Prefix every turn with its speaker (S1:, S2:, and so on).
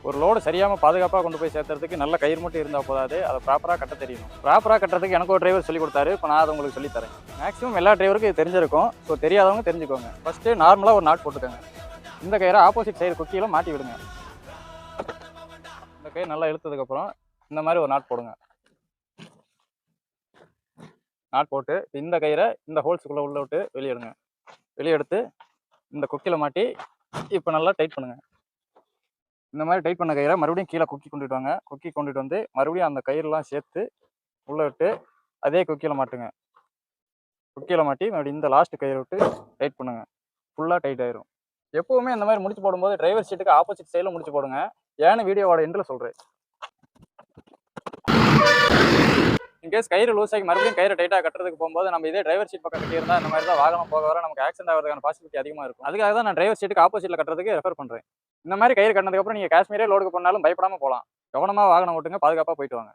S1: ஒரு லோடு சரியாமல் பாதுகாப்பாக கொண்டு போய் சேர்த்துறதுக்கு நல்ல கயிறு மட்டும் இருந்தால் போதாது, அதை ப்ராப்பராக கட்ட தெரியணும். ப்ராப்பராக கட்டுறதுக்கு எனக்கு ஒரு டிரைவர் சொல்லி கொடுத்தாரு. இப்போ நான் அதை உங்களுக்கு சொல்லித்தரேன். மேக்ஸிமம் எல்லா டிரைவருக்கும் இது தெரிஞ்சிருக்கும். ஸோ தெரியாதவங்க தெரிஞ்சுக்கோங்க. ஃபஸ்ட்டு நார்மலாக ஒரு நாட் போட்டுக்கோங்க. இந்த கயிறை ஆப்போசிட் சைடு குக்கியில் மாட்டி விடுங்க. இந்த கயிறு நல்லா இழுத்ததுக்கப்புறம் இந்த மாதிரி ஒரு நாட் போடுங்க. நாட் போட்டு இந்த கயிறை இந்த ஹோல்ஸுக்குள்ளே உள்ள விட்டு வெளியே எடுங்க. வெளியே எடுத்து இந்த குக்கியில் மாட்டி இப்போ நல்லா டைட் பண்ணுங்கள். இந்த மாதிரி டைட் பண்ண கயிறை மறுபடியும் கீழே குக்கி கொண்டுட்டு வாங்க. குக்கி கொண்டுட்டு வந்து மறுபடியும் அந்த கயிறுலாம் சேர்த்து உள்ளே விட்டு அதே குக்கியில் மாட்டுங்க. குக்கியில் மாட்டி மறுபடியும் இந்த லாஸ்ட் கயிறை விட்டு டைட் பண்ணுங்க. ஃபுல்லாக டைட் ஆயிரும். எப்பவுமே இந்த மாதிரி முடிச்சு போடும்போது டிரைவர் சீட்டுக்கு ஆப்போசிட் சைடில் முடிச்சு போடுங்க. ஏன்னு வீடியோவோட எண்டில் சொல்கிறேன். இன்கேஸ் கயிறு லூஸ் ஆகி மறுபடியும் கயிறு டைட்டாக கட்டுறதுக்கு போகும்போது நம்ம இதே டிரைவர் சீட் பக்கம் கட்டியிருந்தா இந்த மாதிரி தான் வாகனம் போக வர நமக்கு ஆக்சிடென்ட் ஆகிறதுக்கான பாசிபிலிட்டி அதிகமாக இருக்கும். அதுக்காக தான் நான் டிரைவர் சீட்டுக்கு ஆப்போசிட்டில் கட்டுறதுக்கு ரெஃபர் பண்ணுறேன். இந்த மாதிரி கயிறு கட்டினதுக்கப்புறம் நீங்கள் காஷ்மீரே லோடுக்கு போனாலும் பயப்படாமல் போகலாம். கவனமாக வாகனம் ஓட்டுங்க, பாதுகாப்பாக போயிட்டு வாங்க.